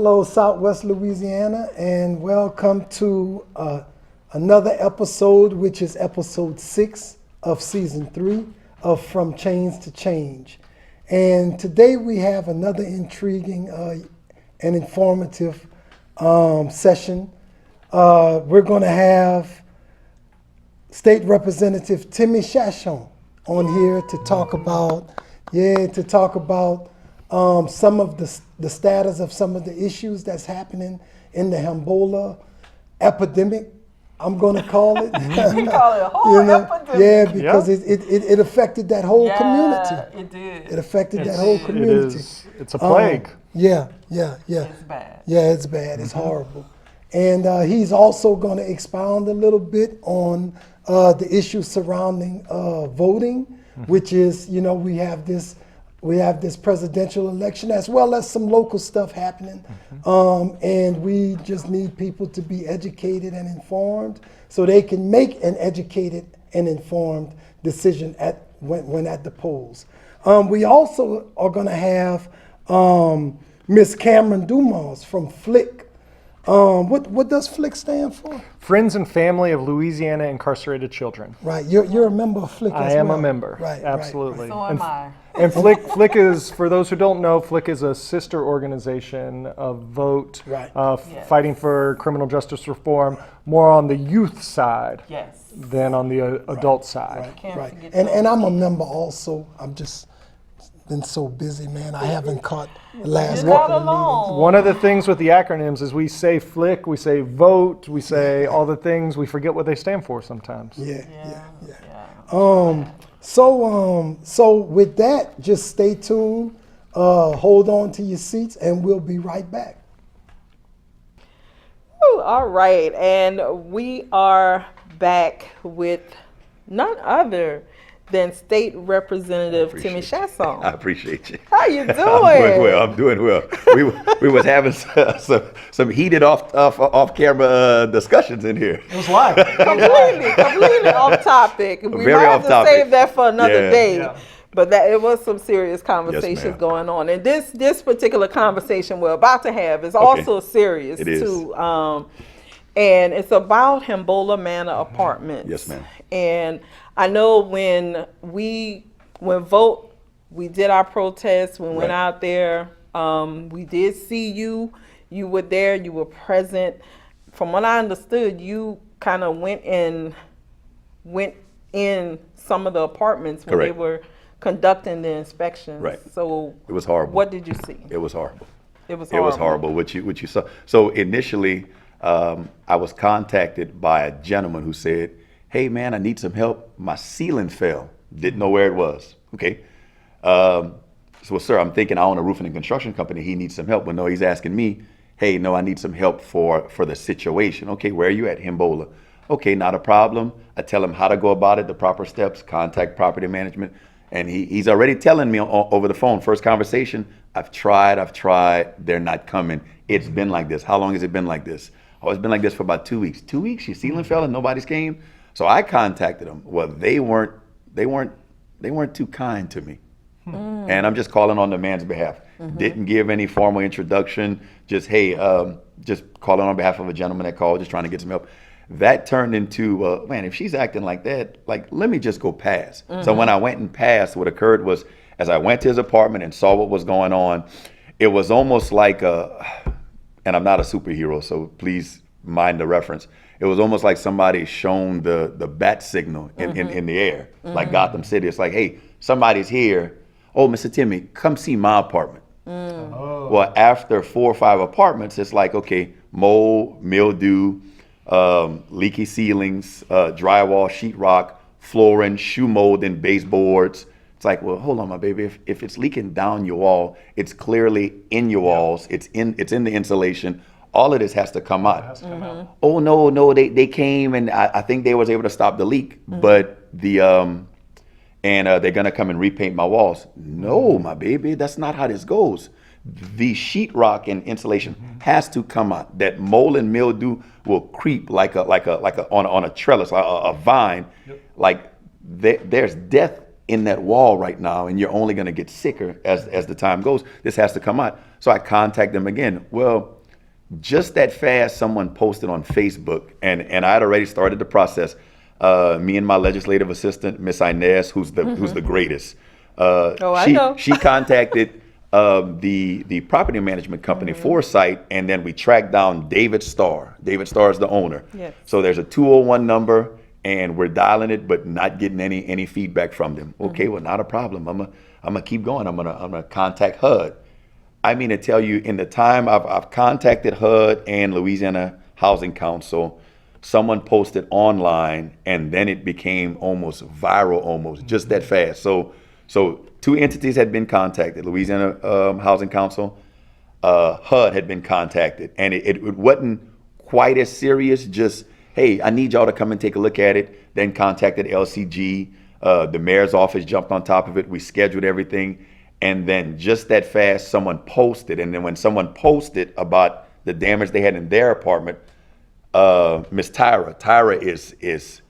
Hello, Southwest Louisiana, and welcome to another episode, which is episode 6 of season 3 of From Change to Change. And today we have another intriguing and informative session. We're going to have State Representative Timmy Chachon on here to talk about, some of the status of some of the issues that's happening in the Ebola epidemic, I'm going to call it. You call it a whole epidemic. Yeah, because it affected that whole community. It did. It affected that whole community. It's a plague. Yeah. It's bad. Yeah, it's bad. It's horrible. And he's also going to expound a little bit on the issues surrounding voting, which is, we have this presidential election as well as some local stuff happening. And we just need people to be educated and informed so they can make an educated and informed decision when at the polls. We also are going to have Miss Cameron Dumas from FLIC. What does FLIC stand for? Friends and Family of Louisiana Incarcerated Children. Right, you're a member of FLIC as well. I am a member, right, absolutely. So am I. And FLIC is, for those who don't know, FLIC is a sister organization of VOTE, fighting for criminal justice reform, more on the youth side than on the adult side. Right. And I'm a member also. I'm just been so busy, man. I haven't caught the last couple of meetings. One of the things with the acronyms is we say FLIC, we say VOTE, we say all the things, we forget what they stand for sometimes. Yeah. So with that, just stay tuned, hold on to your seats, and we'll be right back. Ooh, all right, and we are back with none other than State Representative Timmy Chachon. I appreciate you. How you doing? I'm doing well. We was having some heated off camera discussions in here. It was live. completely off topic. We Very might have off to topic. save that for another day. Yeah. But it was some serious conversations ma'am. going on. And this particular conversation we're about to have is also serious It is. too. And it's about Ebola Manor Apartments. Yes, ma'am. And I know when VOTE, we did our protest, we went out there, we did see you were there, you were present. From what I understood, you kind of went in some of the apartments when they were conducting the inspections. Right. So It was horrible. What did you see? It was horrible. It was It was horrible what you saw. So initially, I was contacted by a gentleman who said, "Hey man, I need some help. My ceiling fell. Didn't know where it was." Okay. So sir, I'm thinking I own a roofing and construction company. He needs some help. But no, he's asking me, "Hey, no, I need some help for the situation." Okay, where are you at? Ebola. Okay, not a problem. I tell him how to go about it, the proper steps, contact property management. And he's already telling me over the phone, first conversation, I've tried, they're not coming. It's been like this. How long has it been like this? Oh, it's been like this for about 2 weeks. 2 weeks? Your ceiling fell and nobody's came? So I contacted them. Well, they weren't too kind to me. And I'm just calling on the man's behalf. Didn't give any formal introduction. Just, hey, just calling on behalf of a gentleman that called, just trying to get some help. That turned into, man, if she's acting like that, let me just go pass. So when I went and passed, what occurred was, as I went to his apartment and saw what was going on, it was almost like and I'm not a superhero, so please mind the reference. It was almost like somebody shone the bat signal in the air, like Gotham City. It's like, hey, somebody's here. Oh, Mr. Timmy, come see my apartment. Well, after 4 or 5 apartments, it's like, okay, mold, mildew, leaky ceilings, drywall, sheetrock, flooring, shoe mold, and baseboards. It's like, well, hold on, my baby. If it's leaking down your wall, it's clearly in your walls. It's in the insulation. All of this has to come out. Oh no, they came and I think they was able to stop the leak, but they're gonna come and repaint my walls. No, my baby, that's not how this goes. The sheetrock and insulation has to come out. That mold and mildew will creep like on a trellis, a vine. Like there's death in that wall right now, and you're only going to get sicker as the time goes. This has to come out. So I contact them again. Well, just that fast, someone posted on Facebook, and I had already started the process. Me and my legislative assistant, Miss Inez, who's the greatest. I know. She contacted the property management company Foresight, and then we tracked down David Starr. David Starr is the owner. Yes. So there's a 201 number, and we're dialing it, but not getting any feedback from them. Okay, well, not a problem. I'm gonna keep going. I'm gonna contact HUD. I mean to tell you, in the time I've contacted HUD and Louisiana Housing Council, someone posted online, and then it became almost viral, just that fast. So 2 entities had been contacted: Louisiana Housing Council, HUD had been contacted, and it wasn't quite as serious. Just, hey, I need y'all to come and take a look at it. Then contacted LCG. The mayor's office jumped on top of it. We scheduled everything. And then just that fast, someone posted. And then when someone posted about the damage they had in their apartment, Miss Tyra is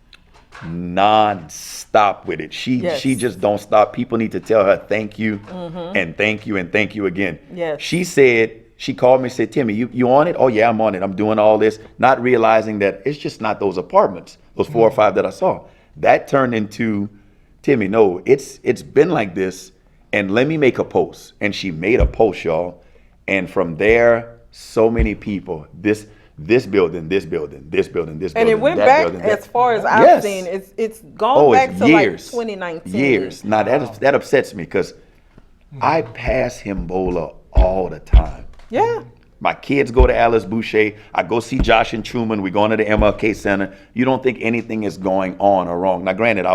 non-stop with it. She just don't stop. People need to tell her thank you and thank you and thank you again. Yes. She called me and said, Timmy, you on it? Oh yeah, I'm on it. I'm doing all this, not realizing that it's just not those apartments, those 4 or 5 that I saw. That turned into, Timmy, no, it's been like this. And let me make a post. And she made a post, y'all. And from there, so many people, this building, this building, this building, this building. And it went that back building, as far as I've seen. It's gone back it's to years, like 2019. Years. Now that upsets me because I pass him Bola all the time. Yeah. My kids go to Alice Boucher. I go see Josh and Truman. We going to the MLK Center. You don't think anything is going on or wrong. Now, granted,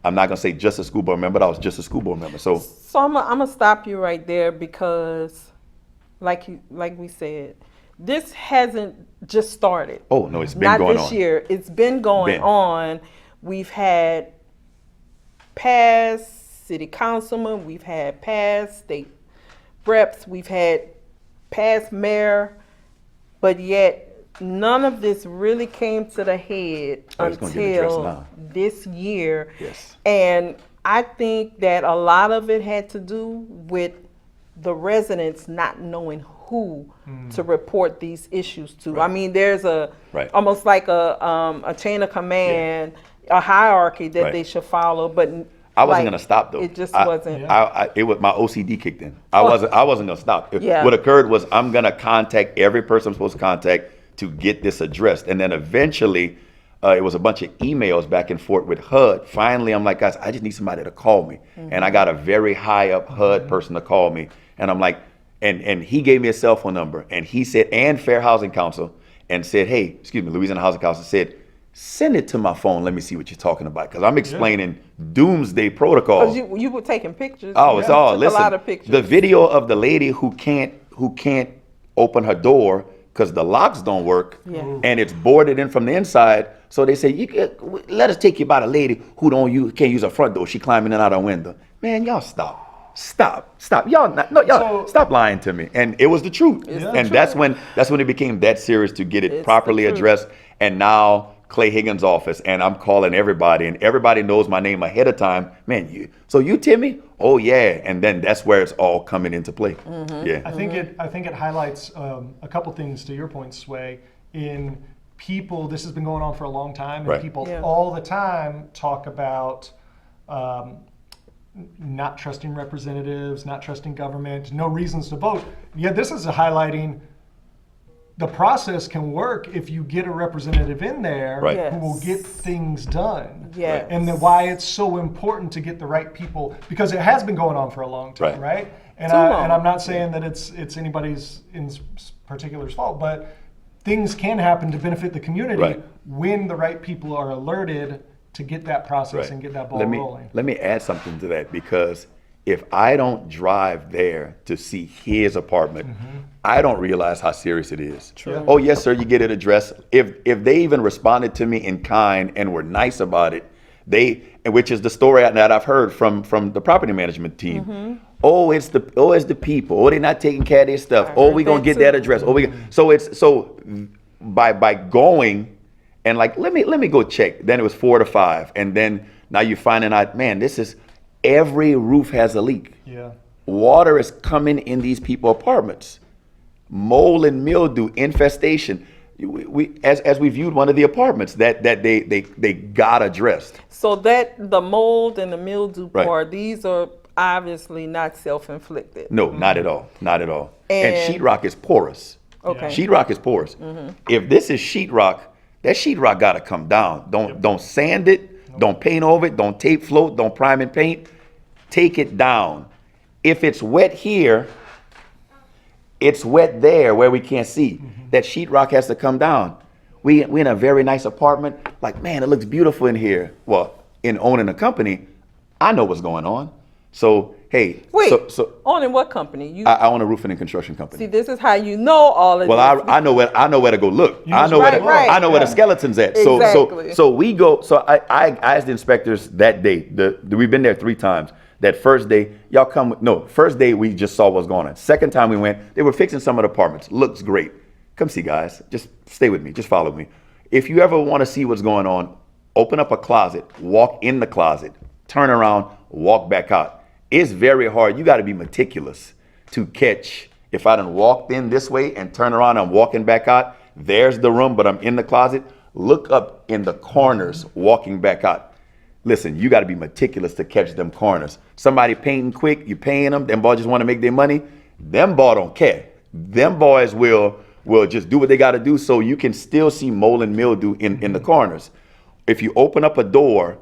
I'm not going to say just a school board member, but I was just a school board member. So I'm gonna stop you right there because, like we said, this hasn't just started. Oh no, it's been Not going this on. year. It's been going on. We've had past city councilmen, we've had past state reps, we've had past mayor, but yet none of this really came to the head until this year. Yes. And I think that a lot of it had to do with the residents not knowing who to report these issues to. Right. I mean, there's almost like a chain of command, a hierarchy that they should follow, but I wasn't gonna stop though. It just wasn't. It was my OCD kicked in. I wasn't gonna stop. Yeah. What occurred was I'm gonna contact every person I'm supposed to contact to get this addressed, and then eventually, it was a bunch of emails back and forth with HUD. Finally, I'm like, guys, I just need somebody to call me, and I got a very high up HUD person to call me, and I'm like, and he gave me a cell phone number, and he said, and Fair Housing Council, and said, hey, Louisiana Housing Council said, send it to my phone. Let me see what you're talking about. Because I'm explaining doomsday protocol. Because you were taking pictures. Oh, it's all. Listen, a lot of pictures. The video of the lady who can't open her door because the locks don't work, and it's boarded in from the inside. So they say, let us take you by the lady who can't use her front door. She climbing in and out her window. Man, y'all stop. Y'all stop lying to me. And it was the truth. And that's when it became that serious to get it properly addressed. And now Clay Higgins' office, and I'm calling everybody, and everybody knows my name ahead of time. Man, you Timmy? Oh yeah, and then that's where it's all coming into play. Yeah, I think it highlights a couple things to your point, Sway. In people, this has been going on for a long time, and people all the time talk about not trusting representatives, not trusting government, no reasons to vote. Yet this is highlighting the process can work if you get a representative in there who will get things done. Yes. And why it's so important to get the right people, because it has been going on for a long time, right? And I'm not saying that it's anybody's in particular's fault, but things can happen to benefit the community when the right people are alerted to get that process and get that ball rolling. Let me add something to that, because if I don't drive there to see his apartment, I don't realize how serious it is. True. Oh yes, sir, you get it addressed. If they even responded to me in kind and were nice about it, which is the story that I've heard from the property management team. Oh, it's the people. Oh, they're not taking care of their stuff. Oh, we're gonna get that address. So by going and like let me go check. Then it was 4 to 5, and then now you're finding out, man, this is. Every roof has a leak. Yeah. Water is coming in these people's apartments. mold and mildew infestation. As we viewed one of the apartments that they got addressed. So that the mold and the mildew Right. part, these are obviously not self-inflicted. No, not at all, not at all. And And- sheetrock is porous. Okay. Sheetrock is porous. If this is sheetrock, that sheetrock got to come down. Don't sand it. Don't paint over it. Don't tape float. Don't prime and paint. Take it down. If it's wet here, it's wet there where we can't see. That sheetrock has to come down. We in a very nice apartment. Like, man, it looks beautiful in here. Well, in owning a company, I know what's going on. So hey, Wait, so owning what company? You I own a roofing and construction company. see, this is how you know all of Well, this. I know where to go look. I know Right, right. I know where the skeleton's at. Exactly. So we go. So I asked the inspectors that day. We've been there 3 times. That first day, y'all come. No, first day we just saw what's going on. Second time we went, they were fixing some of the apartments. Looks great. Come see, guys. Just stay with me. Just follow me. If you ever want to see what's going on, open up a closet, walk in the closet, turn around, walk back out. It's very hard. You got to be meticulous to catch. If I done walked in this way and turn around, I'm walking back out. There's the room, but I'm in the closet. Look up in the corners, walking back out. Listen, you got to be meticulous to catch them corners. Somebody painting quick, you paying them. Them boys just want to make their money. Them boys don't care. Them boys will just do what they got to do, so you can still see mold and mildew in the corners. If you open up a door,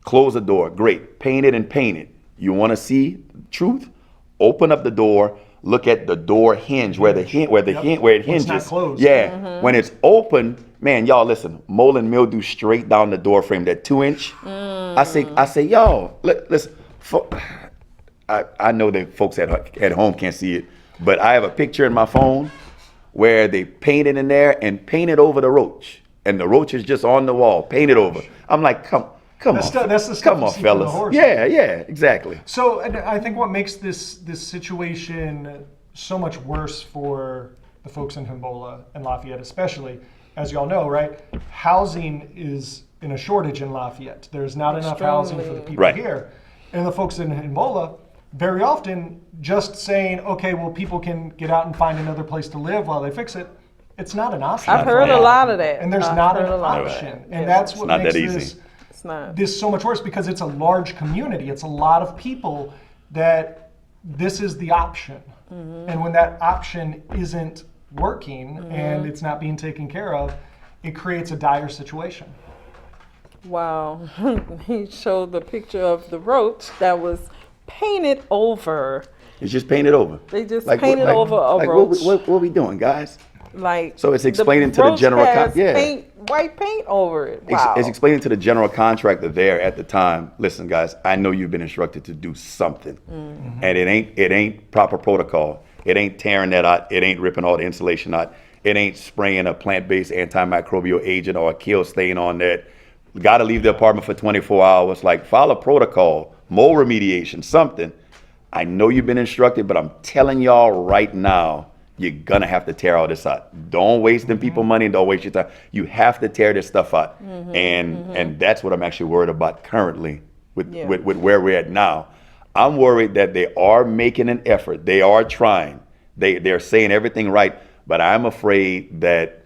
close the door, great. Paint it and paint it. You want to see truth? Open up the door. Look at the door hinge where it hinges. It's not closed. Yeah, when it's open, man, y'all listen. Mold and mildew straight down the door frame. That 2-inch. I say, y'all, listen. I know that folks at home can't see it, but I have a picture in my phone where they painted in there and painted over the roach, and the roach is just on the wall, painted over. I'm like, come on, That's the stuff come you on, see from the fellas. horror Yeah, exactly. So, and I think what makes this situation so much worse for the folks in Himbola and Lafayette, especially, as y'all know, right? Housing is in a shortage in Lafayette. There's not enough housing for the people Right. here, and the folks in Himbola very often just saying, okay, well, people can get out and find another place to live while they fix it. It's not an option. I've heard a lot of that. And there's I've not heard an a lot of option, that. and Yeah. that's what not makes that easy. this so much worse, because it's a large community. It's a lot of people that this is the option. And when that option isn't working and it's not being taken care of, it creates a dire situation. Wow. He showed the picture of the roach that was painted over. It's just painted over. They just painted over a roach. What are we doing, guys? Like, So it's explaining to the roach general has yeah. white paint over it. Wow. It's explaining to the general contractor there at the time. Listen, guys, I know you've been instructed to do something, and it ain't proper protocol. It ain't tearing that out. It ain't ripping all the insulation out. It ain't spraying a plant-based antimicrobial agent or a kill stain on that. Got to leave the apartment for 24 hours. Like, follow protocol, mold remediation, something. I know you've been instructed, but I'm telling y'all right now, you're gonna have to tear all this out. Don't waste them people money, and don't waste your time. You have to tear this stuff out, and that's what I'm actually worried about currently with where we're at now. I'm worried that they are making an effort. They are trying. They're saying everything right, but I'm afraid that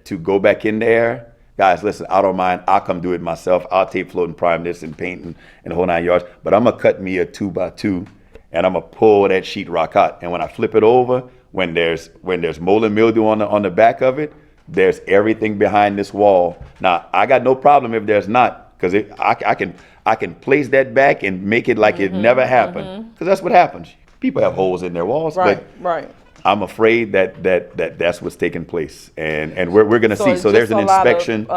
to go back in there, guys, listen, I don't mind. I'll come do it myself. I'll tape float and prime this and paint and the whole 9 yards. But I'm gonna cut me a 2x2, and I'm gonna pull that sheetrock out. And when I flip it over, when there's mold and mildew on the back of it, there's everything behind this wall. Now I got no problem if there's not, because I can place that back and make it like it never happened, because that's what happens. People have holes in their walls, but I'm afraid that's what's taking place, and we're gonna see. So there's an inspection.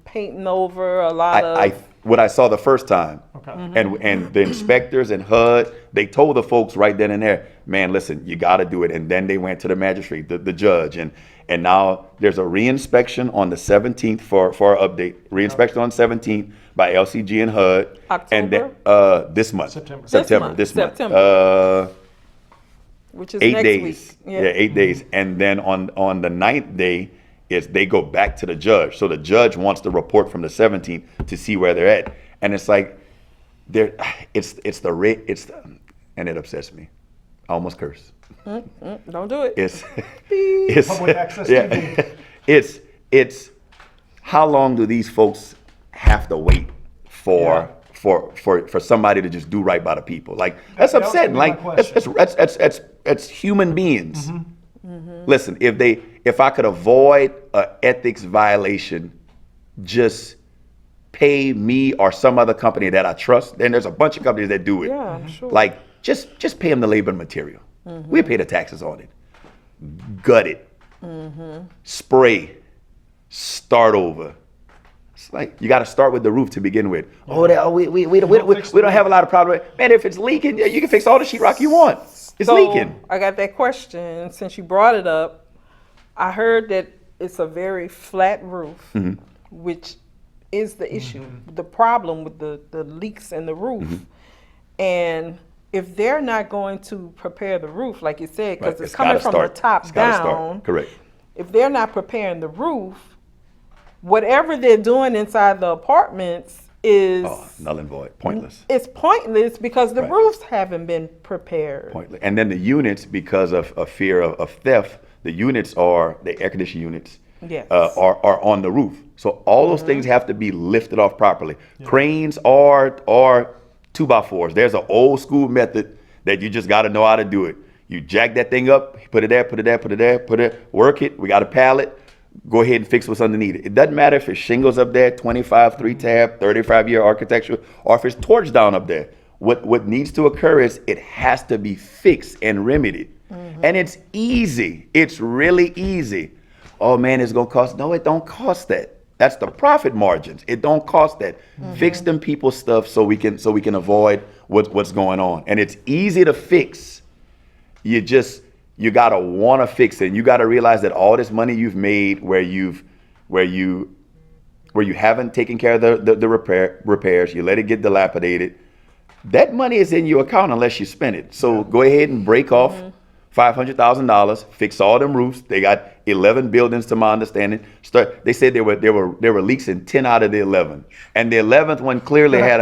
Painting over a lot of. What I saw the first time, and the inspectors and HUD, they told the folks right then and there, man, listen, you got to do it. And then they went to the magistrate, the judge, and now there's a reinspection on the 17th for our update. Reinspection on 17th by LCG and HUD. October? And then, this month. September. This month. Which is 8 next days. week. Yeah, 8 days. And then on the 9th day, they go back to the judge. So the judge wants the report from the 17th to see where they're at. And it's like, and it upsets me. I almost curse. Don't do it. It's Public access yeah, TV. it's how long do these folks have to wait for somebody to just do right by the people? Like that's That was upsetting. gonna be Like my question. that's human beings. Listen, if I could avoid an ethics violation, just pay me or some other company that I trust. Then there's a bunch of companies that do it. Yeah, I'm sure. Like just pay them the labor and material. We pay the taxes on it. Gut it. Spray. Start over. It's like you got to start with the roof to begin with. We don't have a lot of problem. Man, if it's leaking, yeah, you can fix all the sheetrock you want. It's So, leaking. I got that question. Since you brought it up, I heard that it's a very flat roof, which is the issue, the problem with the leaks in the roof. And if they're not going to prepare the roof, like you said, because Right, it's coming gotta from start. the top It's gotta down. start. Correct. If they're not preparing the roof, whatever they're doing inside the apartments is Null and void. Pointless. it's pointless because the Right. roofs haven't been prepared. Pointless. And then the units, because of fear of theft, the units are the air conditioning units. Yes. Are on the roof. So all those things have to be lifted off properly. Cranes are 2x4s. There's an old school method that you just got to know how to do it. You jack that thing up, put it there, put it there, put it there, put it, work it. We got a pallet. Go ahead and fix what's underneath it. It doesn't matter if it's shingles up there, 25 3-tab, 35-year architecture, or if it's torch down up there. What needs to occur is it has to be fixed and remedied. And it's easy. It's really easy. Oh man, it's gonna cost. No, it don't cost that. That's the profit margins. It don't cost that. Fix them people's stuff so we can avoid what's going on. And it's easy to fix. You gotta wanna fix it. You gotta realize that all this money you've made where you haven't taken care of the repairs, you let it get dilapidated. That money is in your account unless you spend it. So go ahead and break off $500,000, fix all them roofs. They got 11 buildings, to my understanding. They said there were leaks in 10 out of the 11, and the 11th one clearly had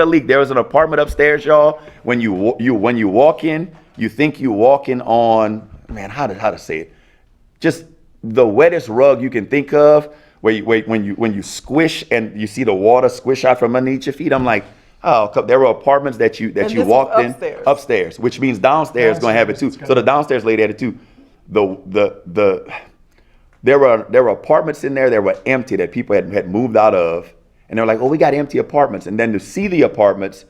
a leak. There was an apartment upstairs, y'all. When you walk in, you think you walking on, man, how to say it? Just the wettest rug you can think of. When you squish and you see the water squish out from underneath your feet. I'm like, oh, there were apartments that you this walked was in upstairs, which means downstairs is going to have it too. So the downstairs lady had it too. There were apartments in there that were empty that people had moved out of, and they're like, oh, we got empty apartments. And then to see the apartments,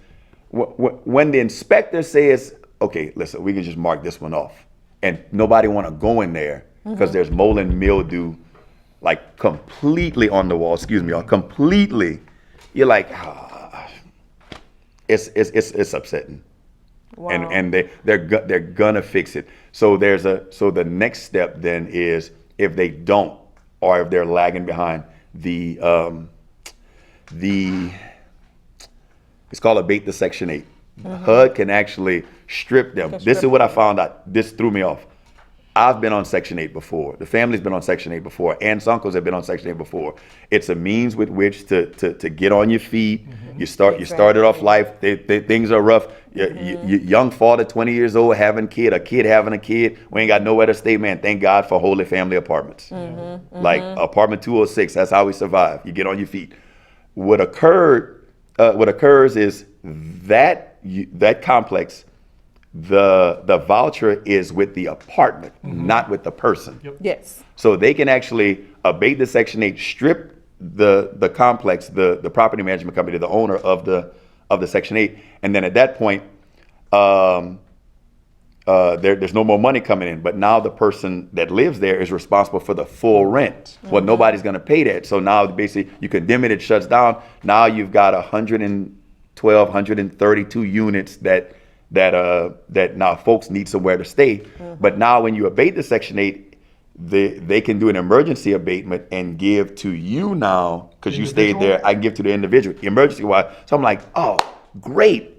when the inspector says, okay, listen, we can just mark this one off, and nobody want to go in there because there's mold and mildew, like completely on the wall. Or completely. You're like, it's upsetting. Wow. And they're gonna fix it. So the next step then is, if they don't, or if they're lagging behind, it's called abate the Section 8. HUD can actually strip them. This is what I found out. This threw me off. I've been on Section 8 before. The family's been on Section 8 before. Aunts, uncles have been on Section 8 before. It's a means with which to get on your feet. You started off life. Things are rough. You young father, 20 years old, having a kid having a kid. We ain't got nowhere to stay, man. Thank God for Holy Family Apartments. Like apartment 206. That's how we survive. You get on your feet. What occurs is that complex. The voucher is with the apartment, not with the person. Yes. So they can actually abate the Section 8, strip the complex, the property management company, the owner of the Section 8, and then at that point, there's no more money coming in. But now the person that lives there is responsible for the full rent. Well, nobody's going to pay that. So now basically you condemn it, it shuts down. Now you've got 112, 132 units that now folks need somewhere to stay. But now when you abate the Section 8, they can do an emergency abatement and give to you now, because you stayed there. I can give to the individual, emergency wise. So I'm like, oh, great.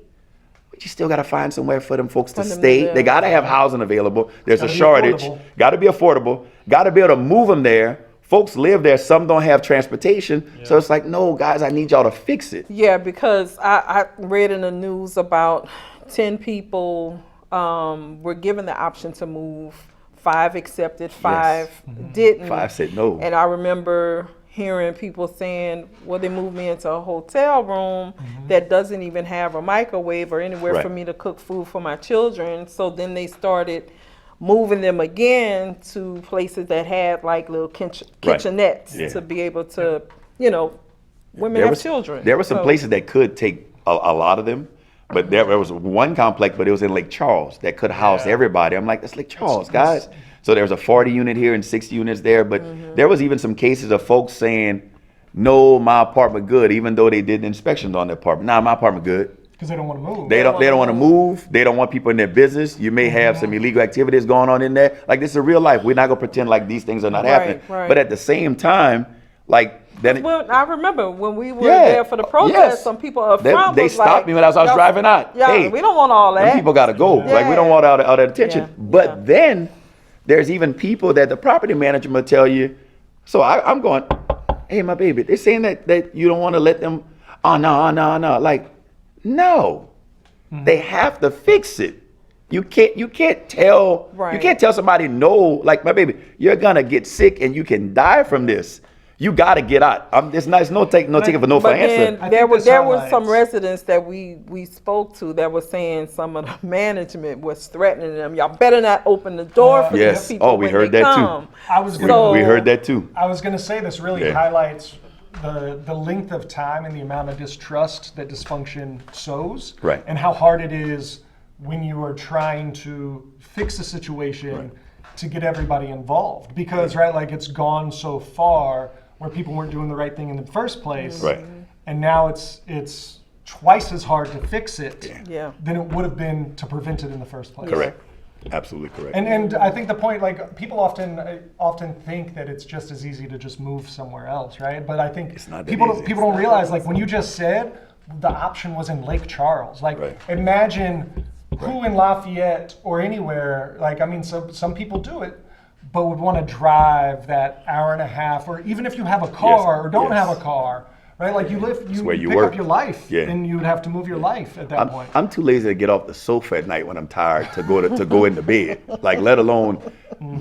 But you still got to find somewhere for them folks to stay. They got to have housing available. There's a shortage. Got to be affordable. Got to be able to move them there. Folks live there. Some don't have transportation. So it's like, no, guys, I need y'all to fix it. Yeah, because I read in the news about 10 people were given the option to move. 5 accepted, 5 didn't. 5 said no. And I remember hearing people saying, well, they moved me into a hotel room that doesn't even have a microwave or anywhere for me to cook food for my children. So then they started moving them again to places that had like little kitchenettes to be able to, you know, women have children. There were some places that could take a lot of them. But there was one complex, but it was in Lake Charles that could house everybody. I'm like, that's Lake Charles, guys. So there was a 40 unit here and 60 units there. But there was even some cases of folks saying, no, my apartment good, even though they did inspections on the apartment. Nah, my apartment good. Because they don't want to move. They don't want to move. They don't want people in their business. You may have some illegal activities going on in there. Like, this is real life. We're not going to pretend like these things are not happening. But at the same time, like, well, I remember when we were there for the protest, some people up front they stopped me when I was driving out. Yeah, hey, we don't want all that. People got to go. Like, we don't want all that attention. But then there's even people that the property manager will tell you. So I'm going, hey, my baby, they're saying that you don't want to let them. Oh, no. Like, no, they have to fix it. You can't tell somebody no. Like, my baby, you're gonna get sick and you can die from this. You got to get out. There's no taking for no for answer. There were some residents that we spoke to that were saying some of the management was threatening them. Y'all better not open the door for these people. Oh, we heard that too. We heard that too. I was going to say this really highlights the length of time and the amount of distrust that dysfunction sows, and how hard it is when you are trying to fix a situation to get everybody involved. Because like it's gone so far where people weren't doing the right thing in the first place, and now it's twice as hard to fix it than it would have been to prevent it in the first place. Correct. Absolutely correct. And I think the point, like, people often think that it's just as easy to just move somewhere else, right? But I think people don't realize, like, when you just said the option was in Lake Charles, like, imagine who in Lafayette or anywhere, like, I mean, some people do it, but would want to drive that hour and a half, or even if you have a car or don't have a car, right? Like, you pick up your life, and you would have to move your life at that point. I'm too lazy to get off the sofa at night when I'm tired to go into bed. Like, let alone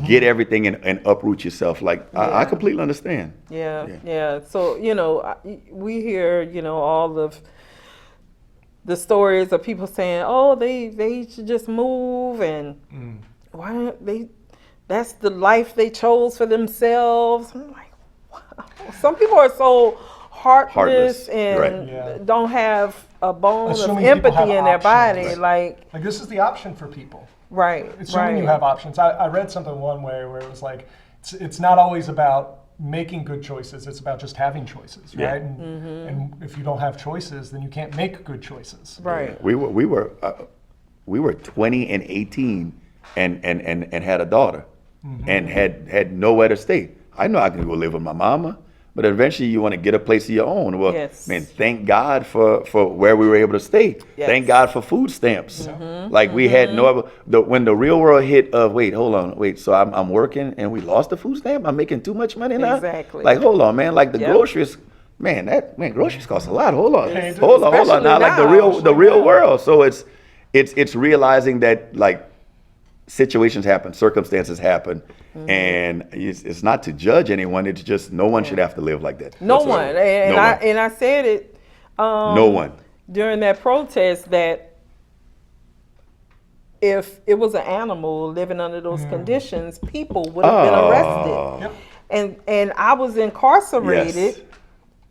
get everything and uproot yourself. Like, I completely understand. Yeah. So, you know, we hear, you know, all of the stories of people saying, oh, they should just move, and why don't they? That's the life they chose for themselves. I'm like, wow. Some people are so heartless and don't have a bone of empathy in their body. Like this is the option for people. Right. Assuming you have options. I read something one way where it was like, it's not always about making good choices. It's about just having choices, right? And if you don't have choices, then you can't make good choices. Right. We were 20 and 18 and had a daughter and had nowhere to stay. I know I can go live with my mama, but eventually you want to get a place of your own. Well, man, thank God for where we were able to stay. Thank God for food stamps. Like, we had no other, when the real world hit of, so I'm working and we lost the food stamp? I'm making too much money now? Exactly. Like, hold on, man. Like, the groceries, groceries cost a lot. Hold on. Now, like, the real world. So it's realizing that, like, situations happen, circumstances happen, and it's not to judge anyone. It's just no one should have to live like that. No one. And I said it. No one. During that protest, that if it was an animal living under those conditions, people would have been arrested. And I was incarcerated.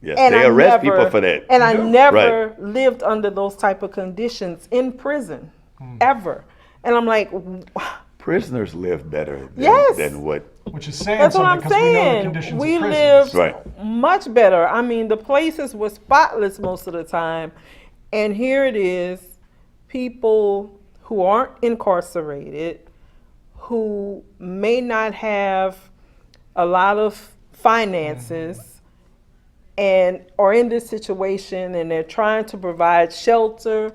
Yes, and they arrest people for that. And I never lived under those type of conditions in prison, ever. And I'm like, prisoners live better than what? Which is saying that's what something, I'm because we know the saying. conditions We of prisons. lived much better. I mean, the places were spotless most of the time. And here it is, people who aren't incarcerated, who may not have a lot of finances, and are in this situation, and they're trying to provide shelter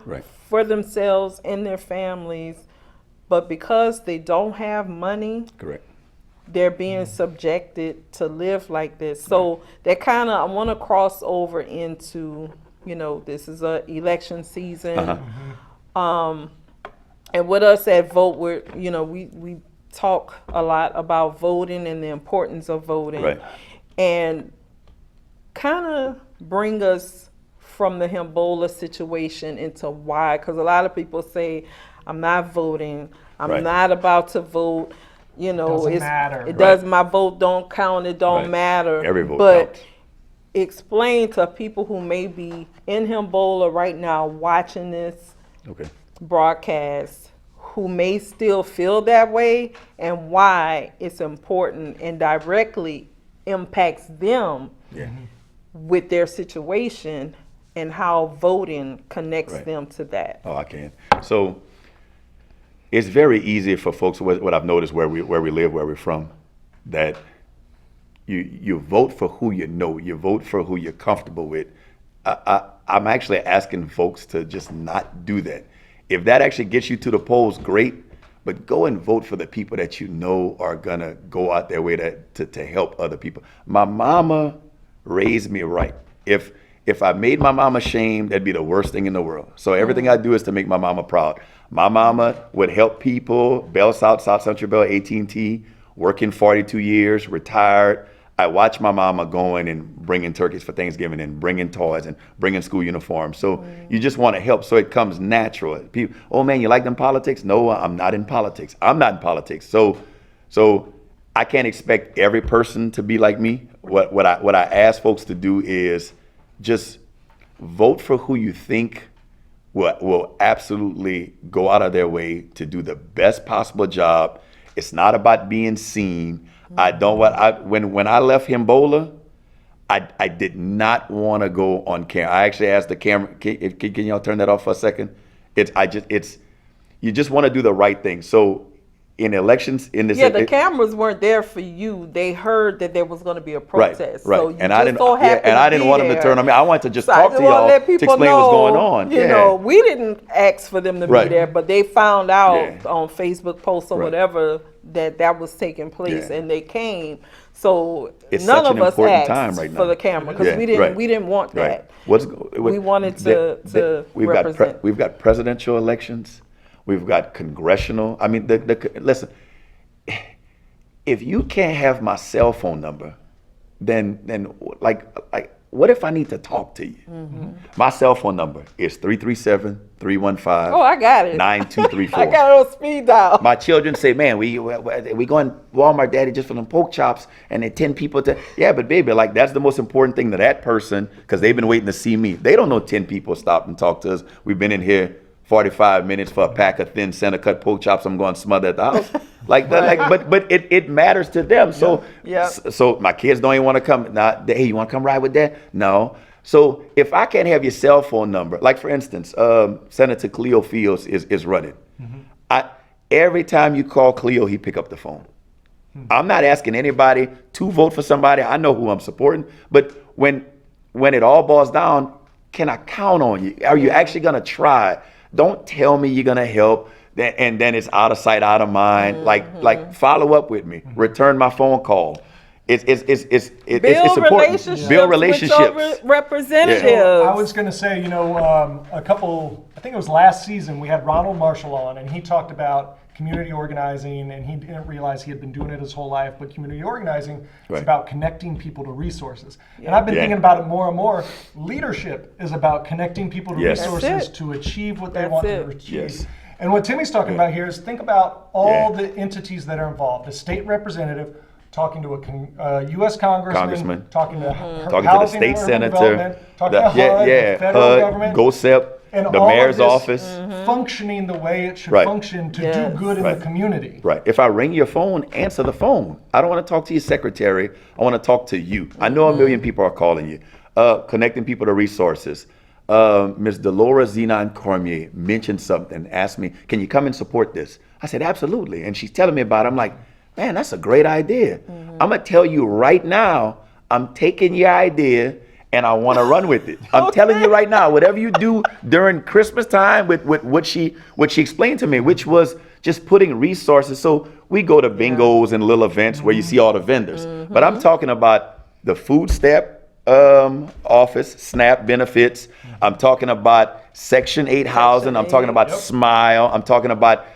for themselves and their families. But because they don't have money, they're being subjected to live like this. So that kind of, I want to cross over into, you know, this is a election season. And with us at Vote, we talk a lot about voting and the importance of voting, Right. and kind of bring us from the Himbola situation into why. Because a lot of people say, "I'm not voting. I'm Right. not about to vote." Doesn't matter. It does. My vote don't count. It don't Right. matter. Every vote but counts. explain to people who may be in Himbola right now watching this Okay. broadcast, who may still feel that way, and why it's important and directly impacts them Yeah. with their situation, and how voting connects Right. them to that. Oh, I can. So it's very easy for folks. What I've noticed where we live, where we're from, that you vote for who you know. You vote for who you're comfortable with. I'm actually asking folks to just not do that. If that actually gets you to the polls, great. But go and vote for the people that you know are gonna go out their way to help other people. My mama raised me right. If I made my mama ashamed, that'd be the worst thing in the world. So everything I do is to make my mama proud. My mama would help people, Bell South, South Central Bell, AT&T, working 42 years, retired. I watched my mama going and bringing turkeys for Thanksgiving and bringing toys and bringing school uniforms. So you just want to help, so it comes natural. People, oh man, you like them politics? No, I'm not in politics. I'm not in politics. So I can't expect every person to be like me. What I ask folks to do is just vote for who you think will absolutely go out of their way to do the best possible job. It's not about being seen. When I left Himbola, I did not want to go on camera. I actually asked the camera, can y'all turn that off for a second? You just want to do the right thing. So in elections, The cameras weren't there for you. They heard that there was going to be a protest. Right. So you And I didn't to want them to turn on me. I wanted to just So I talk to wanna y'all let to people explain what's going on. We didn't ask for them to Right. be there, but they found out Yeah. on Facebook posts or Right. whatever that was taking place, Yeah. and they came. So It's none such of an us important asked time right now. for the camera because Yeah, right. we didn't want that. Right. We wanted to represent. We've got presidential elections. We've got congressional. I mean, listen. If you can't have my cell phone number, then like what if I need to talk to you? Mm-hmm. My cell phone number is 337-315. Oh, I got it. 9234. I got it on speed dial. My children say, man, we going Walmart, Daddy, just for them pork chops, and then 10 people to, yeah, but baby, like that's the most important thing to that person, because they've been waiting to see me. They don't know 10 people stopped and talked to us. We've been in here 45 minutes for a pack of thin center cut pork chops I'm going to smother at the house. Like that, but it matters to them. So so my kids don't even want to come. Now, hey, you want to come ride with Dad? No. So if I can't have your cell phone number, like for instance, Senator Cleo Fields is running. Every time you call Cleo, he pick up the phone. I'm not asking anybody to vote for somebody. I know who I'm supporting. But when it all boils down, can I count on you? Are you actually going to try? Don't tell me you're going to help, and then it's out of sight, out of mind. Like follow up with me. Return my phone call. It's important. Build relationships with your representatives. So I was going to say, I think it was last season, we had Ronald Marshall on, and he talked about community organizing, and he didn't realize he had been doing it his whole life, but community organizing is about connecting people to resources. And I've been thinking about it more and more. Leadership is about connecting people to resources to achieve what they want to achieve. And what Timmy's talking about here is think about all the entities that are involved. A state representative talking to a U.S. congressman, talking to the state senator, talking to HUD, the federal government, GOSEP, and the mayor's office, functioning the way it should function to do good in the community. Right. If I ring your phone, answer the phone. I don't want to talk to your secretary. I want to talk to you. I know a million people are calling you. Connecting people to resources. Ms. Dolores Zenon Cormier mentioned something, asked me, can you come and support this? I said, absolutely. And she's telling me about it. I'm like, man, that's a great idea. I'm going to tell you right now, I'm taking your idea and I want to run with it. I'm telling you right now, whatever you do during Christmas time with what she explained to me, which was just putting resources. So we go to bingos and little events where you see all the vendors. But I'm talking about the food step, office, SNAP benefits. I'm talking about Section 8 housing. I'm talking about Smile. I'm talking about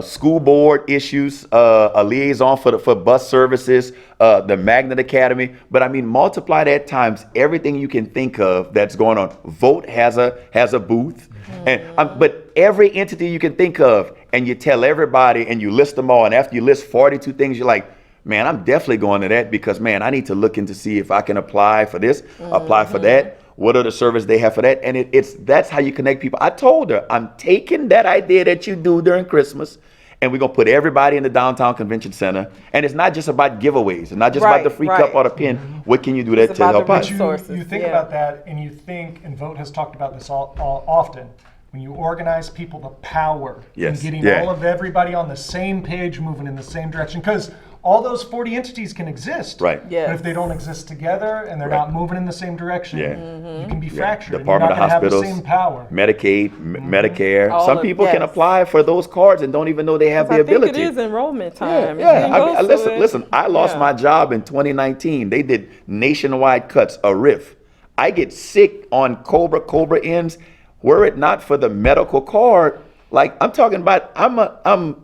school board issues, a liaison for bus services, the Magnet Academy. But I mean, multiply that times everything you can think of that's going on. Vote has a booth, and but every entity you can think of, and you tell everybody, and you list them all. And after you list 42 things, you're like, man, I'm definitely going to that because, man, I need to look into see if I can apply for this, apply for that. What are the services they have for that? And that's how you connect people. I told her, I'm taking that idea that you do during Christmas, and we're going to put everybody in the downtown convention center. And it's not just about giveaways. It's not just about the free cup or the pen. What can you do that to help out? You think about that, and you think, and Vote has talked about this all often, when you organize people, the power in getting all of everybody on the same page, moving in the same direction. Because all those 40 entities can exist, right? But if they don't exist together and they're not moving in the same direction, you can be fractured. Department of Hospitals, have the same power. Medicaid, Medicare. Some people can apply for those cards and don't even know they have the ability. I think it is enrollment time. I mean, listen. I lost my job in 2019. They did nationwide cuts, a RIF. I get sick on Cobra ends. Were it not for the medical card, like I'm talking about, I'm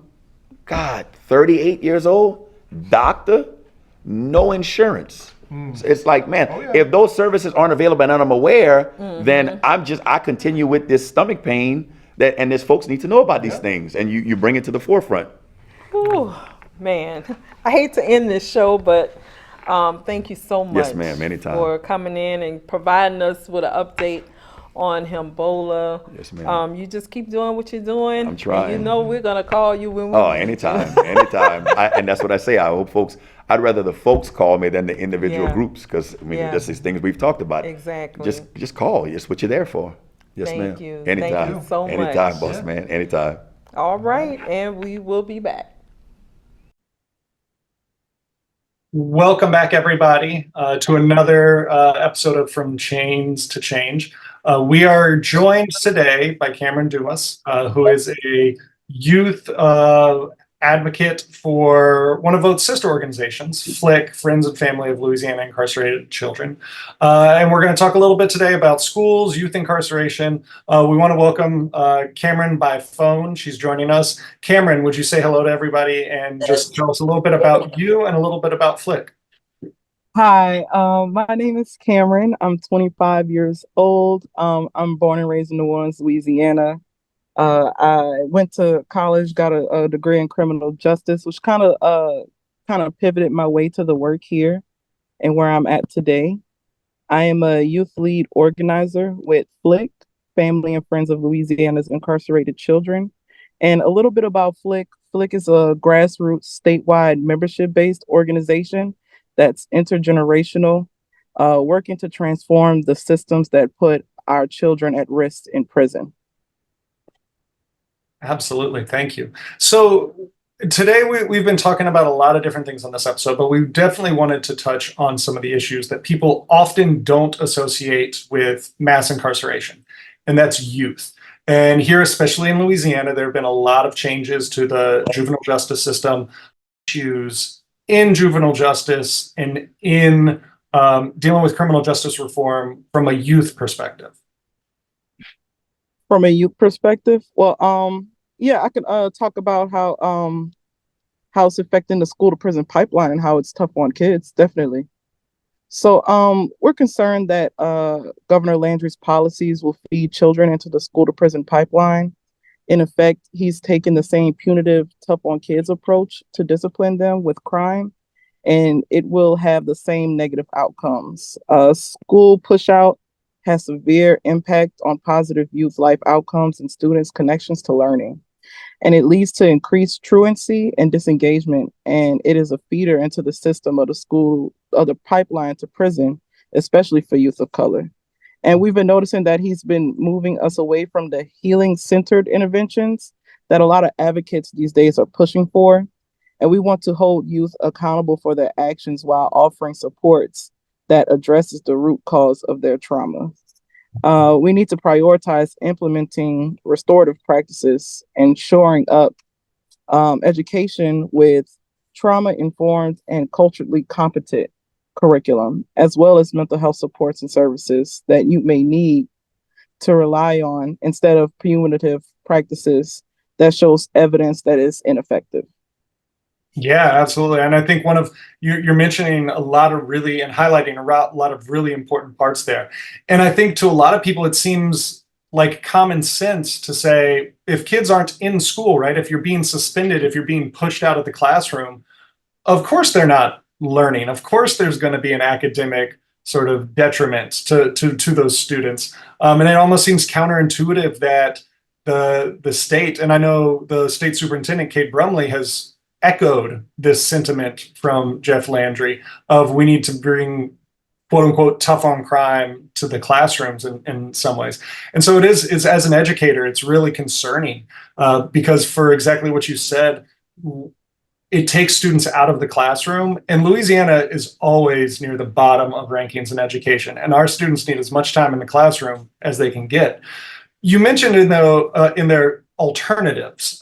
38 years old. Doctor, no insurance. It's like, man, if those services aren't available and I'm aware, then I continue with this stomach pain and this folks need to know about these things, and you bring it to the forefront. Ooh, man, I hate to end this show, but thank you so much. Yes, ma'am, anytime. For coming in and providing us with an update on Himbola. Yes, ma'am. You just keep doing what you're doing. I'm trying. And we're gonna call you when we. Oh, anytime. And that's what I say. I hope folks. I'd rather the folks call me than the individual groups, because I mean, that's these things we've talked about. Exactly. Just call. It's what you're there for. Yes, ma'am. Thank you. Anytime. Thank you so much. Anytime, boss man. Anytime. All right, and we will be back. Welcome back, everybody, to another episode of From Chains to Change. We are joined today by Cameron Dumas, who is a youth advocate for one of Vote's sister organizations, FLIC, Friends and Family of Louisiana Incarcerated Children. And we're going to talk a little bit today about schools, youth incarceration. We want to welcome Cameron by phone. She's joining us. Cameron, would you say hello to everybody and just tell us a little bit about you and a little bit about FLIC? Hi, my name is Cameron. I'm 25 years old. I'm born and raised in New Orleans, Louisiana. I went to college, got a degree in criminal justice, which kind of pivoted my way to the work here and where I'm at today. I am a youth lead organizer with FLIC, Family and Friends of Louisiana's Incarcerated Children. And a little bit about FLIC. FLIC is a grassroots statewide membership-based organization that's intergenerational, working to transform the systems that put our children at risk in prison. Absolutely. Thank you. So today we've been talking about a lot of different things on this episode, but we definitely wanted to touch on some of the issues that people often don't associate with mass incarceration, and that's youth. And here, especially in Louisiana, there have been a lot of changes to the juvenile justice system, issues in juvenile justice and in dealing with criminal justice reform from a youth perspective. From a youth perspective, well, I can talk about how it's affecting the school to prison pipeline and how it's tough on kids, definitely. So we're concerned that Governor Landry's policies will feed children into the school to prison pipeline. In effect, he's taken the same punitive, tough on kids approach to discipline them with crime, and it will have the same negative outcomes. School pushout has severe impact on positive youth life outcomes and students' connections to learning. And it leads to increased truancy and disengagement, and it is a feeder into the system of the school, of the pipeline to prison, especially for youth of color. And we've been noticing that he's been moving us away from the healing-centered interventions that a lot of advocates these days are pushing for. And we want to hold youth accountable for their actions while offering supports that addresses the root cause of their trauma. We need to prioritize implementing restorative practices and shoring up education with trauma-informed and culturally competent curriculum, as well as mental health supports and services that you may need to rely on instead of punitive practices that shows evidence that is ineffective. Yeah, absolutely. And I think one of you're mentioning a lot of really and highlighting a lot of really important parts there. And I think to a lot of people, it seems like common sense to say if kids aren't in school, right? If you're being suspended, if you're being pushed out of the classroom, of course they're not learning. Of course there's going to be an academic sort of detriment to those students. And it almost seems counterintuitive that the state, and I know the state superintendent, Kate Brumley, has echoed this sentiment from Jeff Landry of we need to bring quote unquote tough on crime to the classrooms in some ways. And so it's as an educator, it's really concerning because for exactly what you said, it takes students out of the classroom, and Louisiana is always near the bottom of rankings in education, and our students need as much time in the classroom as they can get. You mentioned in their alternatives,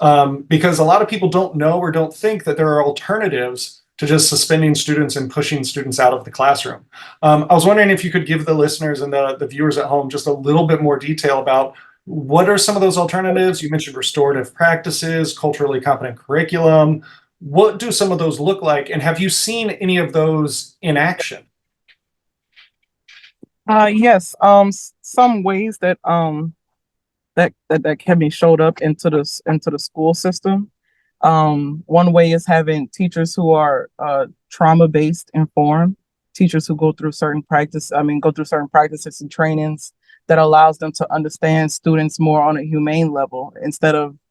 because a lot of people don't know or don't think that there are alternatives to just suspending students and pushing students out of the classroom. I was wondering if you could give the listeners and the viewers at home just a little bit more detail about what are some of those alternatives. You mentioned restorative practices, culturally competent curriculum. What do some of those look like, and have you seen any of those in action? Yes. Some ways that that can be showed up into the school system. One way is having teachers who are trauma-based informed, teachers who go through certain practices and trainings that allows them to understand students more on a humane level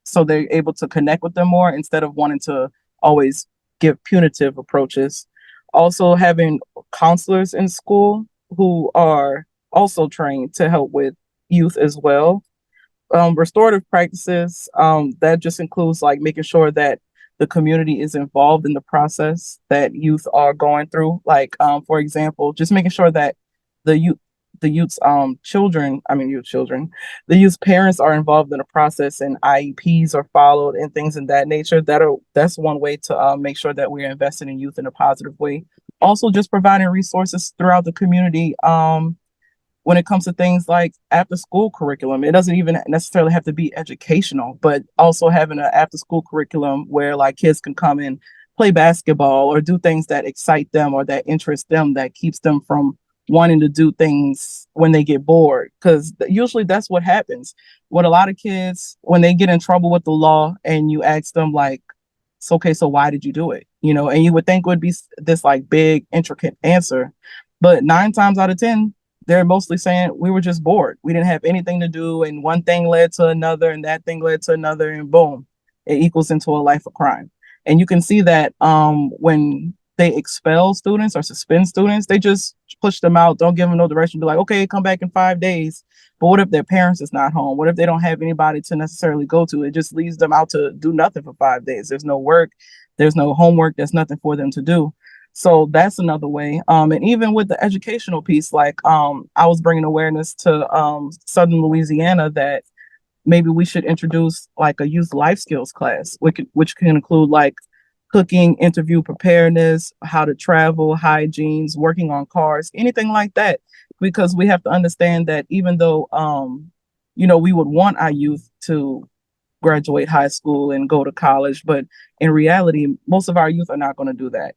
so they're able to connect with them more instead of wanting to always give punitive approaches. Also having counselors in school who are also trained to help with youth as well. Restorative practices, that just includes like making sure that the community is involved in the process that youth are going through. Like, for example, just making sure that the youth, the youth's the youth's parents are involved in the process and IEPs are followed and things in that nature. That's one way to make sure that we're investing in youth in a positive way. Also, just providing resources throughout the community. When it comes to things like after school curriculum, it doesn't even necessarily have to be educational, but also having an after school curriculum where like kids can come and play basketball or do things that excite them or that interest them, that keeps them from wanting to do things when they get bored. Because usually that's what happens with a lot of kids when they get in trouble with the law and you ask them like, it's okay, so why did you do it? And you would think would be this like big intricate answer, but 9 times out of 10, they're mostly saying we were just bored. We didn't have anything to do, and one thing led to another, and that thing led to another, and boom, it equals into a life of crime. And you can see that when they expel students or suspend students, they just push them out, don't give them no direction, be like, okay, come back in 5 days. But what if their parents is not home? What if they don't have anybody to necessarily go to? It just leaves them out to do nothing for 5 days. There's no work, there's no homework, there's nothing for them to do. So that's another way. And even with the educational piece, like I was bringing awareness to Southern Louisiana that maybe we should introduce like a youth life skills class, which can include like cooking, interview preparedness, how to travel, hygienes, working on cars, anything like that. Because we have to understand that even though we would want our youth to graduate high school and go to college, but in reality, most of our youth are not going to do that.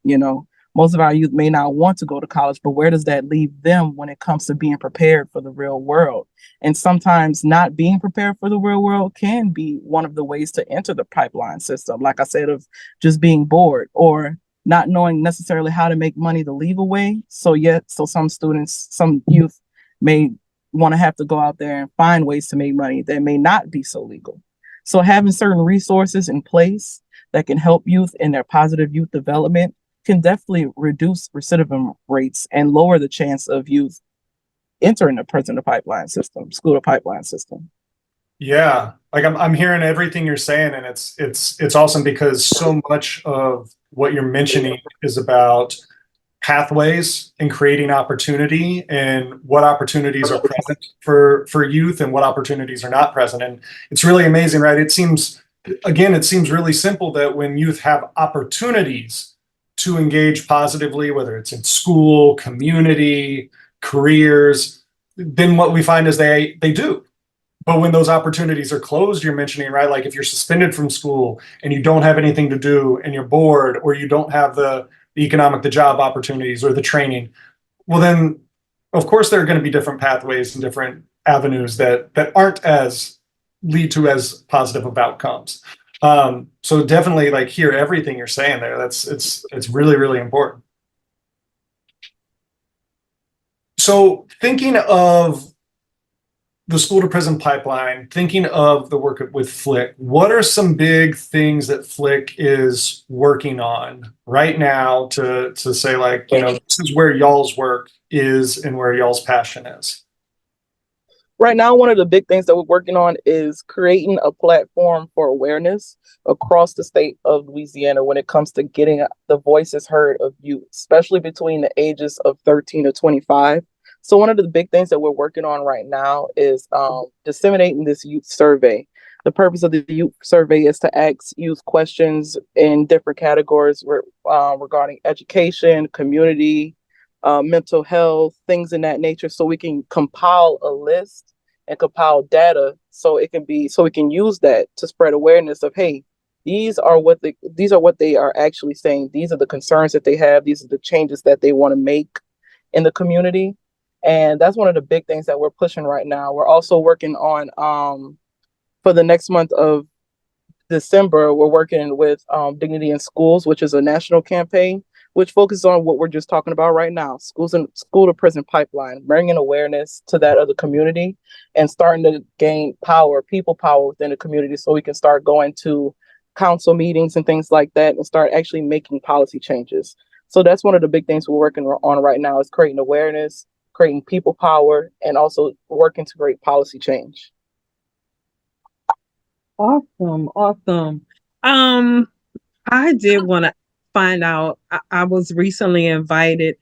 Most of our youth may not want to go to college, but where does that leave them when it comes to being prepared for the real world? And sometimes not being prepared for the real world can be one of the ways to enter the pipeline system. Like I said, of just being bored or not knowing necessarily how to make money the legal way. So some youth may want to have to go out there and find ways to make money that may not be so legal. So having certain resources in place that can help youth in their positive youth development can definitely reduce recidivism rates and lower the chance of youth entering the school to pipeline system. Yeah, like I'm hearing everything you're saying, and it's awesome because so much of what you're mentioning is about pathways and creating opportunity and what opportunities are present for youth and what opportunities are not present. And it's really amazing, right? It seems really simple that when youth have opportunities, to engage positively, whether it's in school, community, careers, then what we find is they do. But when those opportunities are closed, you're mentioning, right? Like if you're suspended from school and you don't have anything to do and you're bored, or you don't have the job opportunities or the training, well, then of course there are going to be different pathways and different avenues that aren't as lead to as positive of outcomes. So definitely like hear everything you're saying there. It's really, really important. So thinking of the school to prison pipeline, thinking of the work with Flick, what are some big things that Flick is working on right now to say, like, this is where y'all's work is and where y'all's passion is? Right now, one of the big things that we're working on is creating a platform for awareness across the state of Louisiana when it comes to getting the voices heard of youth, especially between the ages of 13 to 25. So one of the big things that we're working on right now is disseminating this youth survey. The purpose of the youth survey is to ask youth questions in different categories regarding education, community, mental health, things in that nature, so we can compile a list and compile data so we can use that to spread awareness of, hey, these are what they are actually saying. These are the concerns that they have. These are the changes that they want to make in the community. And that's one of the big things that we're pushing right now. We're also working on for the next month of December, we're working with Dignity in Schools, which is a national campaign which focuses on what we're just talking about right now: schools and school to prison pipeline, bringing awareness to that of the community and starting to gain power, people power within the community, so we can start going to council meetings and things like that and start actually making policy changes. So that's one of the big things we're working on right now, is creating awareness, creating people power, and also working to create policy change. Awesome, awesome. I did want to find out. I was recently invited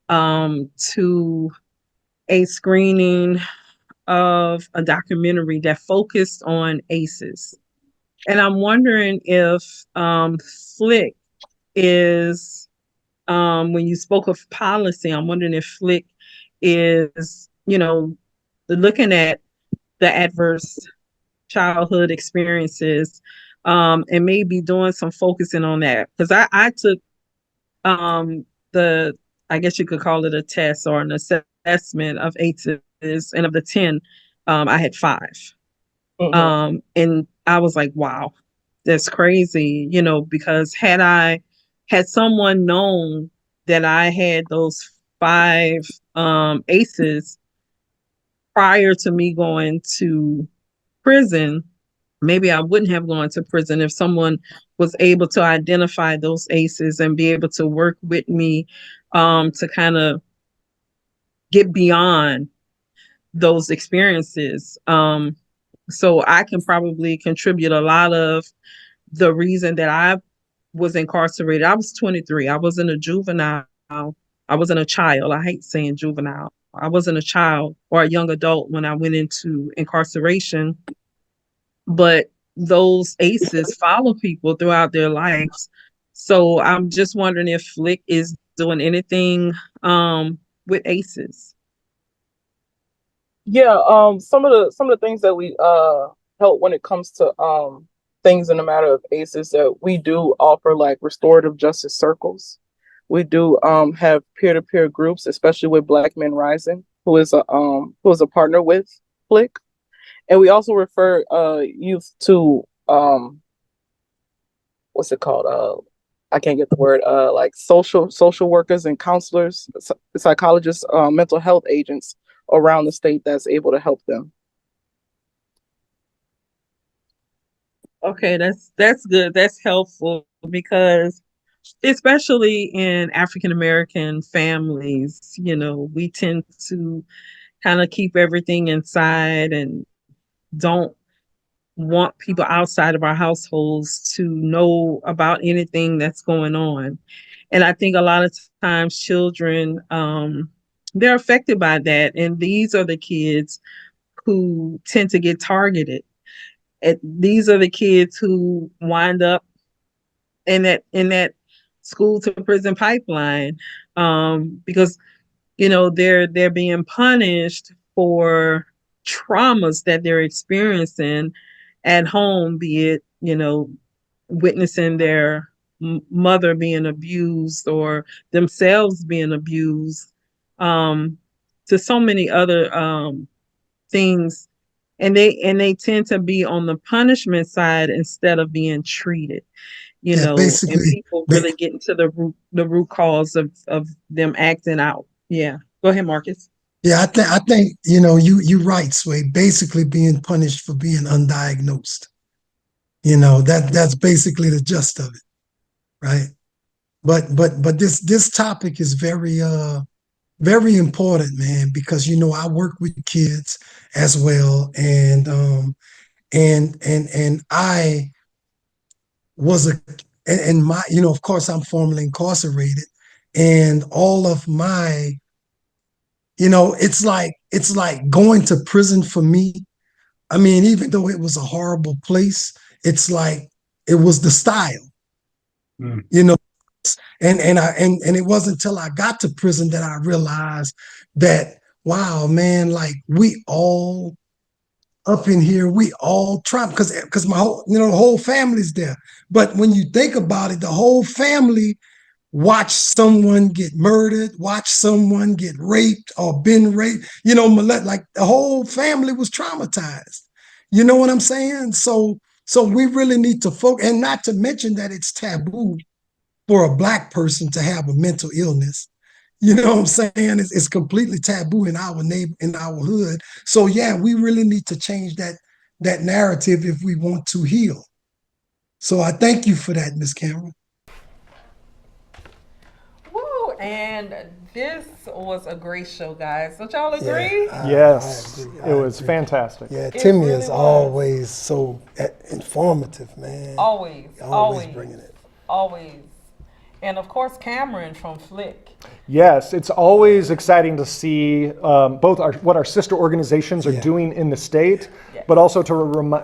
to a screening of a documentary that focused on ACEs. And I'm wondering if Flick is, when you spoke of policy, I'm wondering if Flick is, looking at the adverse childhood experiences, and maybe doing some focusing on that. Because I took the, I guess you could call it a test or an assessment of ACEs, and of the 10, I had 5. And I was like, wow, that's crazy, because had someone known that I had those 5 ACEs prior to me going to prison, maybe I wouldn't have gone to prison. If someone was able to identify those ACEs and be able to work with me to kind of get beyond those experiences. So I can probably contribute a lot of the reason that I was incarcerated. I was 23. I wasn't a juvenile. I wasn't a child. I hate saying juvenile. I wasn't a child or a young adult when I went into incarceration. But those ACEs follow people throughout their lives. So I'm just wondering if Flick is doing anything with ACEs. Yeah, some of the things that we help when it comes to things in the matter of ACEs, that we do offer like restorative justice circles. We do have peer-to-peer groups, especially with Black Men Rising, who is a partner with Flick. And we also refer youth to what's it called? I can't get the word. Like social workers and counselors, psychologists, mental health agents around the state that's able to help them. Okay, that's good. That's helpful, because especially in African American families, we tend to kind of keep everything inside and don't want people outside of our households to know about anything that's going on. And I think a lot of times children, they're affected by that. And these are the kids who tend to get targeted. These are the kids who wind up in that school to prison pipeline, because they're being punished for traumas that they're experiencing at home, be it witnessing their mother being abused or themselves being abused, to so many other things, and they tend to be on the punishment side instead of being treated. Yeah, And basically, people really get into the root cause of them acting out. Yeah, go ahead, Marcus. yeah, I think you're right, Sway. Basically, being punished for being undiagnosed. That's basically the gist of it, right? But this topic is very important, man, because I work with kids as well, and I was and my of course I'm formerly incarcerated, and all of my it's like going to prison for me. I mean, even though it was a horrible place, it's like it was the style. Mm. And it wasn't until I got to prison that I realized that, wow, man, like we all up in here, we all try, because my whole the whole family's there. But when you think about it, the whole family watch someone get murdered, watch someone get raped or been raped, like the whole family was traumatized. You know what I'm saying? So we really need to focus, and not to mention that it's taboo for a Black person to have a mental illness. You know what I'm saying? It's completely taboo in our in our hood. So yeah, we really need to change that narrative if we want to heal. So I thank you for that, Miss Cameron. Woo! And this was a great show, guys. Don't y'all agree? Yeah, Yes, I agree. it was fantastic. Yeah, Timmy really is was. always so informative, man. Always bringing it. Always. And of course, Cameron from Flick. Yes, it's always exciting to see both what our sister organizations are doing in the state, but also to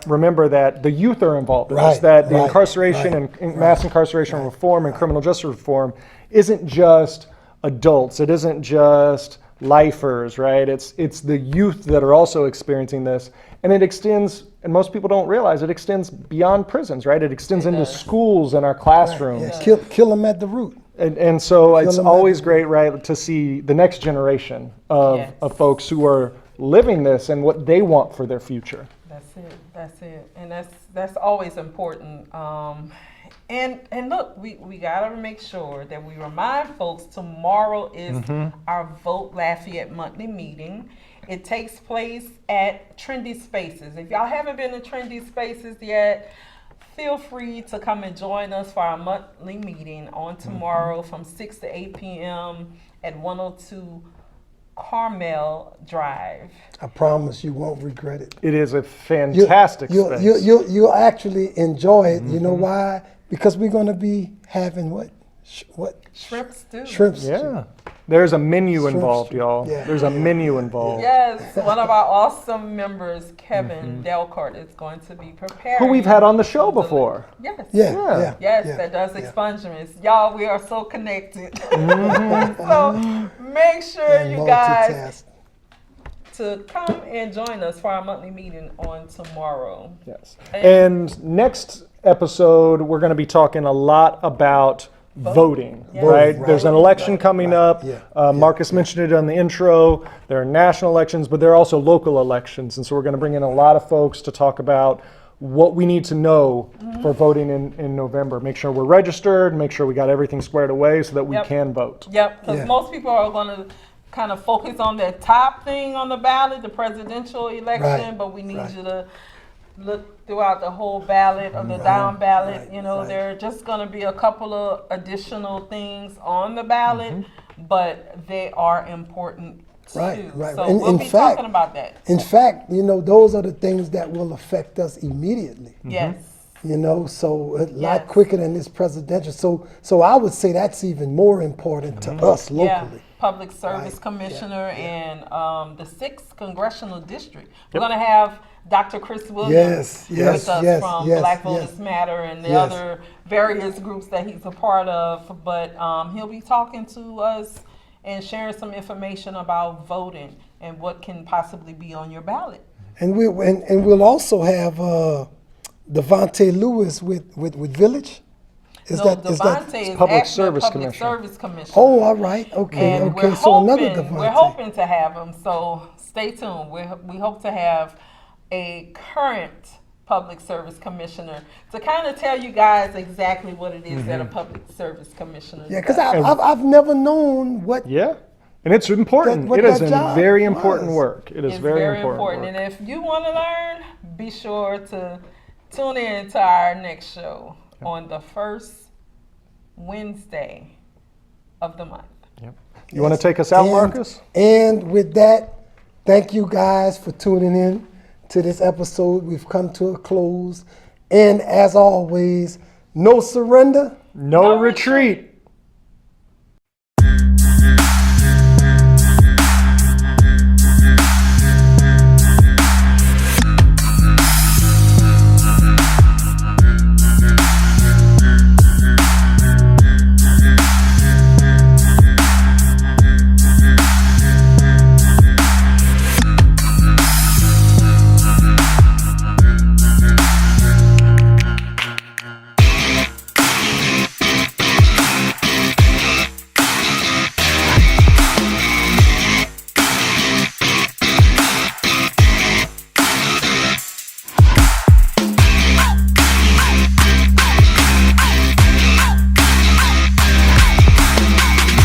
remember that the youth are involved in this, that the incarceration and mass incarceration reform and criminal justice reform isn't just adults. It isn't just lifers, right? It's the youth that are also experiencing this. And it extends, and most people don't realize, it extends beyond prisons, right? It extends into schools and our classrooms. Yeah, kill them at the root. And so it's always great, right, to see the next generation of folks who are living this and what they want for their future. That's it. And that's always important. And look, we gotta make sure that we remind folks tomorrow is our Vote Lafayette monthly meeting. It takes place at Trendy Spaces. If y'all haven't been to Trendy Spaces yet, feel free to come and join us for our monthly meeting on tomorrow from 6 to 8 p.m. at 102 Carmel Drive. I promise you won't regret it. It is a fantastic space. You'll actually enjoy it. You know why? Because we're going to be having what? Shrimp stew. Shrimp stew. Yeah. There's a menu Shrimp involved, stew. y'all. Yeah. There's a menu involved. Yes, one of our awesome members, Kevin Delcourt, is going to be preparing. Who we've had on the show before. Yes. Yeah. That does expungements. Y'all, we are so connected. So make sure you guys to come and join us for our monthly meeting on tomorrow. Yes. And next episode, we're going to be talking a lot about voting, right? There's an election coming up. Marcus mentioned it on the intro. There are national elections, but there are also local elections. And so we're going to bring in a lot of folks to talk about what we need to know for voting in November. Make sure we're registered, make sure we got everything squared away so that we can vote. Yep, because most people are going to kind of focus on that top thing on the ballot, the presidential election, but we need you to look throughout the whole ballot or the down ballot. There are just going to be a couple of additional things on the ballot, but they are important too. Right. So we'll be talking about that. In fact, those are the things that will affect us immediately. Yes. You know, so a lot Yes. quicker than this presidential. So I would say that's even more important to us locally. Public Service Right. Commissioner and the 6th Congressional District. We're going to have Dr. Chris Williams Yes, with yes, us yes, from yes, Black Voters yes. Matter and the Yes. other various groups that he's a part of. But he'll be talking to us and sharing some information about voting and what can possibly be on your ballot. And we'll also have Devontae Lewis with Village. Is No, that Devontae is Public acting Service Public Commissioner. Service Commissioner. Oh, all right. Okay. And Okay. we're So another hoping, we're Devontae. hoping to have him. So stay tuned. We hope to have a current public service commissioner to kind of tell you guys exactly what it is that a public service commissioner Yeah, because does. I've never known what. Yeah. And it's important. What It is that a job very important was. work. It is It's very important work. And if you want to learn, be sure to tune in to our next show on the first Wednesday of the month. Yep. You want to take us out, And- Marcus? And with that, thank you guys for tuning in to this episode. We've come to a close. And as always, no surrender. No retreat.